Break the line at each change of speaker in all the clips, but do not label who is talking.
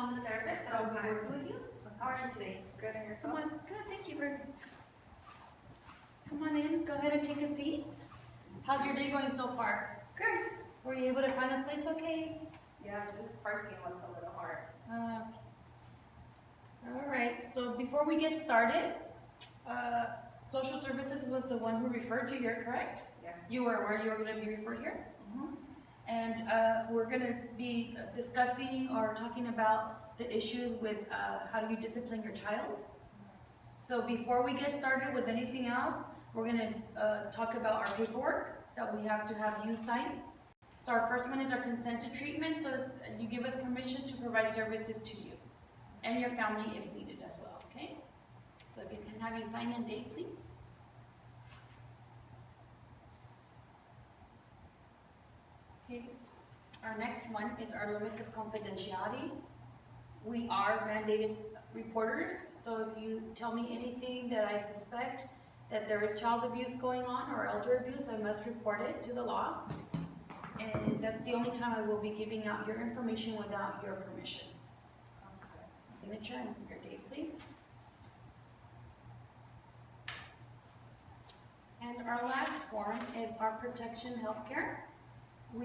I'm the therapist that will be working with you. How are you today?
Good, and yourself?
Come on. Good, thank you. Come on in. Go ahead and take a seat. How's your day going so far?
Good.
Were you able to find a place okay?
Yeah, just parking was a little hard.
All right, so before we get started, social services was the one who referred you here, correct?
Yeah.
You were aware you were going to be referred here?
Mm-hmm.
And we're going to be discussing or talking about the issues with how do you discipline your child. So before we get started with anything else, we're going to talk about our paperwork that we have to have you sign. So our first one is our consent to treatment, so you give us permission to provide services to you and your family if needed as well, okay? So if you can have you sign and date, please. Okay. Our next one is our limits of confidentiality. We are mandated reporters, so if you tell me anything that I suspect that there is child abuse going on or elder abuse, I must report it to the law. And that's the only time I will be giving out your information without your permission.
Okay.
Signature and your date, please. And our last form is our protection healthcare. All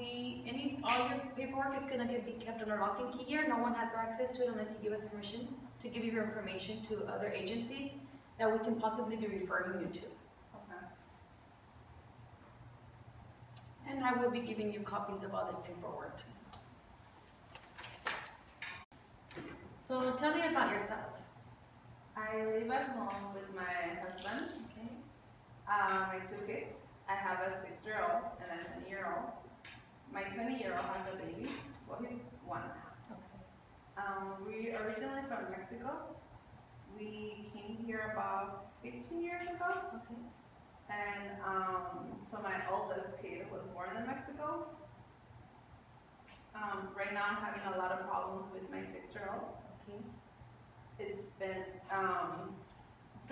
your paperwork is going to be kept under lock and key here. No one has access to it unless you give us permission to give you your information to other agencies that we can possibly be referring you to.
Okay.
And I will be giving you copies of all this paperwork. So tell me about yourself.
I live at home with my husband.
Okay.
My two kids. I have a 6-year-old and a 10-year-old. My 20-year-old has a baby. Well, he's 1 now.
Okay.
We originally from Mexico. We came here about 15 years ago.
Okay.
And so my oldest kid was born in Mexico. Right now I'm having a lot of problems with my 6-year-old.
Okay.
It's been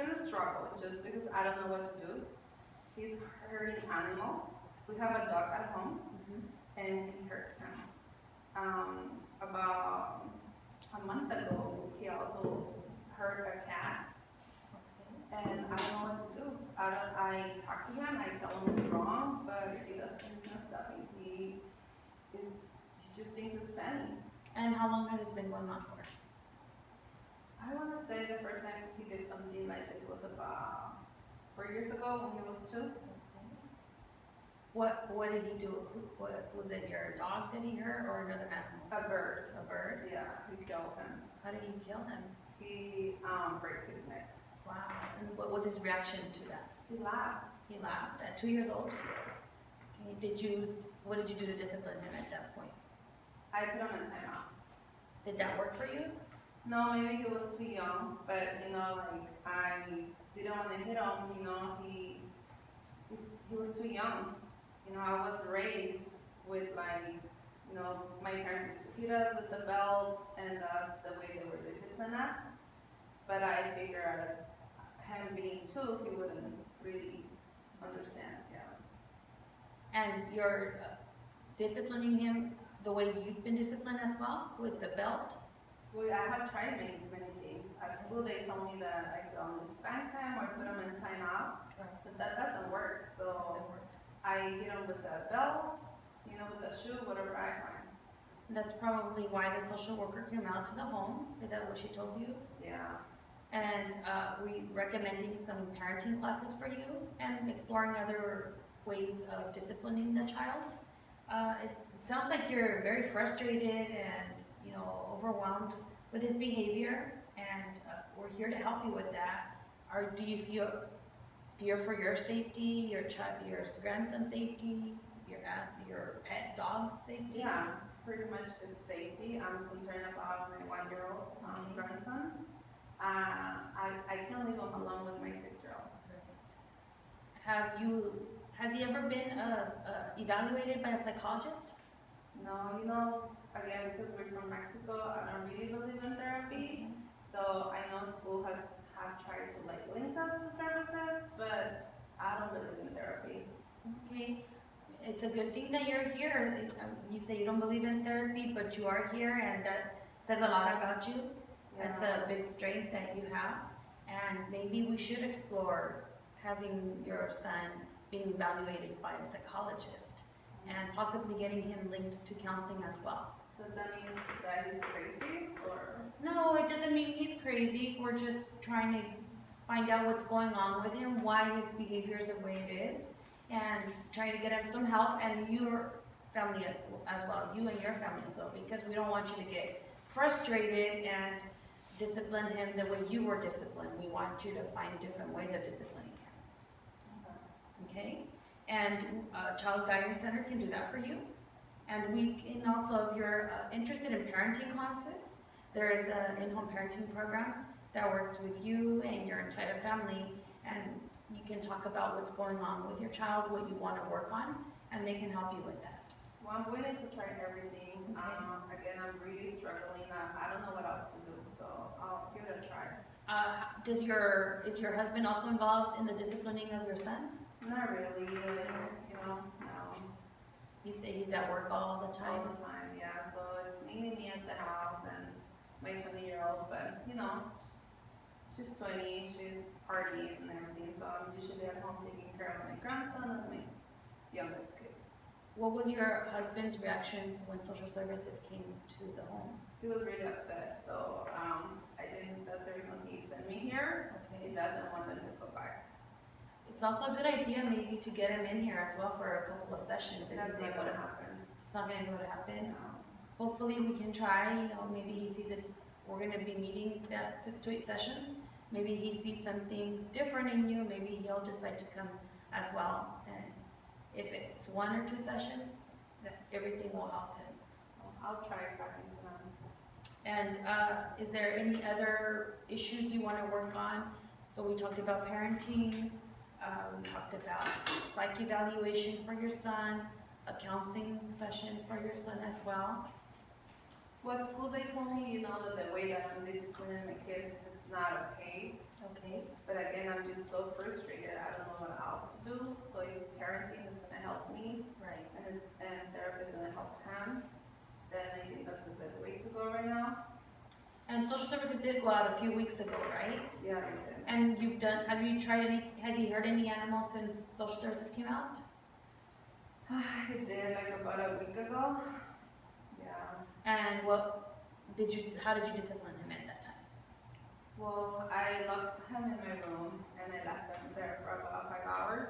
a struggle just because I don't know what to do. He's hurting animals. We have a dog at home, and he hurts him. About a month ago, he also hurt a cat. And I don't know what to do. I talk to him, I tell him it's wrong, but he doesn't, he's not stopping. He just thinks it's funny.
And how long has this been going on for?
I want to say the first time he did something like this was about 4 years ago when he was 2.
What did he do? What was it? Your dog that he hurt or another animal?
A bird.
A bird?
Yeah, he killed him.
How did he kill him?
He broke his neck.
Wow. And what was his reaction to that?
He laughs.
He laughed at 2 years old? Okay. What did you do to discipline him at that point?
I put him in timeout.
Did that work for you?
No, maybe he was too young, but like I didn't want to hit him. He was too young. I was raised with my parents used to hit us with the belt, and that's the way they were disciplining us. But I figured him being 2, he wouldn't really understand. Yeah.
And you're disciplining him the way you've been disciplined as well, with the belt?
Well, I have tried many things. At school, they told me that I could only spank him or put him in timeout, but that doesn't work. So I hit him with the belt, with the shoe, whatever I find.
That's probably why the social worker came out to the home. Is that what she told you?
Yeah.
And we recommending some parenting classes for you and exploring other ways of disciplining the child. It sounds like you're very frustrated and overwhelmed with his behavior, and we're here to help you with that. Do you feel fear for your safety, your grandson's safety, your pet dog's safety?
Yeah, pretty much it's safety. I'm concerned about my 1-year-old grandson. I can't leave him alone with my 6-year-old.
Perfect. Has he ever been evaluated by a psychologist?
No, again, because we're from Mexico, I don't really believe in therapy. So I know school have tried to link us to services, but I don't believe in therapy.
Okay. It's a good thing that you're here. You say you don't believe in therapy, but you are here, and that says a lot about you. That's
Yeah.
a big strength that you have, and maybe we should explore having your son being evaluated by a psychologist and possibly getting him linked to counseling as well.
Does that mean that he's crazy or?
No, it doesn't mean he's crazy. We're just trying to find out what's going on with him, why his behavior is the way it is, and trying to get him some help, and your family as well, you and your family as well, because we don't want you to get frustrated and discipline him the way you were disciplined. We want you to find different ways of disciplining him. Okay? And Child Guidance Center can do that for you. And we can also, if you're interested in parenting classes, there is an in-home parenting program that works with you and your entire family, and you can talk about what's going on with your child, what you want to work on, and they can help you with that.
Well, I'm willing to try everything.
Okay.
Again, I'm really struggling. I don't know what else to do, so I'll give it a try.
Is your husband also involved in the disciplining of your son?
Not really, no.
He's at work all the time?
All the time, yeah. So it's mainly me at the house and my 20-year-old, but she's 20, she's partying and everything, so I'm usually at home taking care of my grandson and my youngest kid.
What was your husband's reaction when social services came to the home?
He was really upset, so that's the reason he sent me here.
Okay.
He doesn't want them to go back.
It's also a good idea maybe to get him in here as well for a couple of sessions if
That's
he's
not
able
gonna
to.
happen.
It's not gonna be able to happen.
No.
Hopefully we can try, maybe he sees it, we're gonna be meeting that 6 to 8 sessions. Maybe he sees something different in you, maybe he'll decide to come as well. And if it's 1 or 2 sessions, that everything will help him.
I'll try talking to them.
And is there any other issues you wanna work on? So we talked about parenting, we talked about psych evaluation for your son, a counseling session for your son as well.
What school they told me, that the way that I'm disciplining my kid, it's not okay.
Okay.
But again, I'm just so frustrated. I don't know what else to do. So if parenting is gonna help me,
Right.
and therapy is gonna help him, then I think that's the best way to go right now.
And social services did go out a few weeks ago, right?
Yeah, I did.
And have you tried has he heard any animals since social services came out?
I did like about a week ago. Yeah.
And how did you discipline him at that time?
Well, I locked him in my room and I left him there for about 5 hours.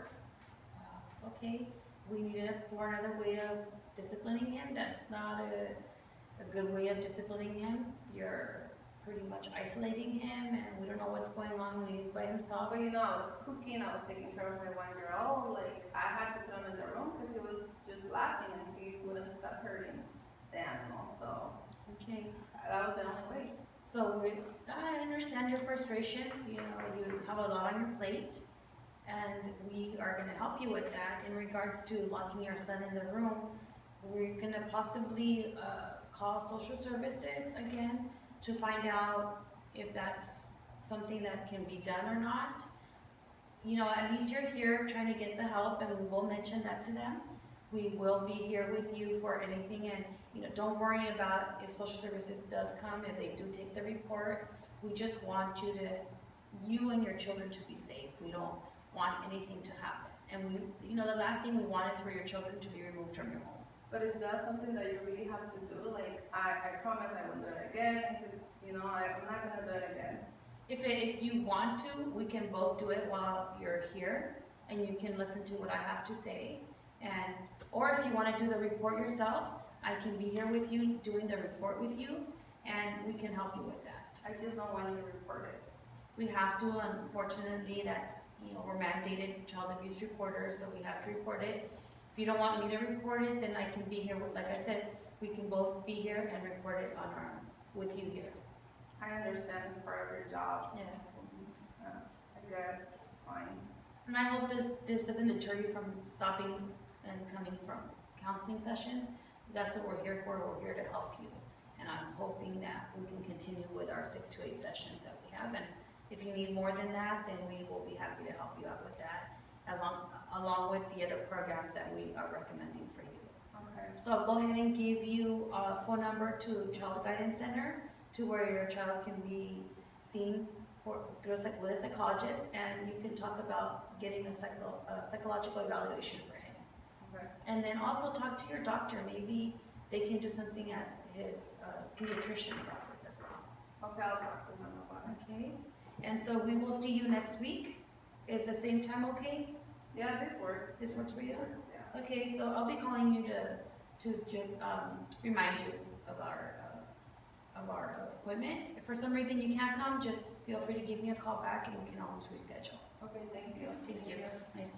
Wow. Okay, we need to explore another way of disciplining him. That's not a good way of disciplining him. You're pretty much isolating him, and we don't know what's going on when he's by himself.
But I was cooking, I was taking care of my 1-year-old. Like, I had to put him in the room because he was just laughing and he wouldn't stop hurting the animal. So
Okay.
that was the only way.
So I understand your frustration. You have a lot on your plate, and we are going to help you with that. In regards to locking your son in the room, we're going to possibly call social services again to find out if that's something that can be done or not. At least you're here trying to get the help, and we will mention that to them. We will be here with you for anything, and don't worry about if social services does come, if they do take the report. We just want you and your children to be safe. We don't want anything to happen. And the last thing we want is for your children to be removed from your home.
But is that something that you really have to do? Like, I promise I won't do it again. I'm not gonna do it again.
If you want to, we can both do it while you're here, and you can listen to what I have to say. Or if you want to do the report yourself, I can be here with you doing the report with you, and we can help you with that.
I just don't want you to report it.
We have to, unfortunately. That's we're mandated child abuse reporters, so we have to report it. If you don't want me to report it, then I can be here. Like I said, we can both be here and report it with you here.
I understand it's part of your job.
Yes.
I guess it's fine.
And I hope this doesn't deter you from stopping and coming from counseling sessions. That's what we're here for. We're here to help you. And I'm hoping that we can continue with our 6 to 8 sessions that we have. And if you need more than that, then we will be happy to help you out with that, along with the other programs that we are recommending for you.
Okay.
So I'll go ahead and give you a phone number to Child Guidance Center to where your child can be seen with a psychologist, and you can talk about getting a psychological evaluation for him.
Okay.
And then also talk to your doctor. Maybe they can do something at his pediatrician's office as well.
Okay, I'll talk to him about it.
Okay? And so we will see you next week. Is the same time okay?
Yeah, this works.
This works for you?
Yeah.
Okay, so I'll be calling you to just remind you of our appointment. If for some reason you can't come, just feel free to give me a call back and we can always reschedule.
Okay, thank you.
Thank you. Nice.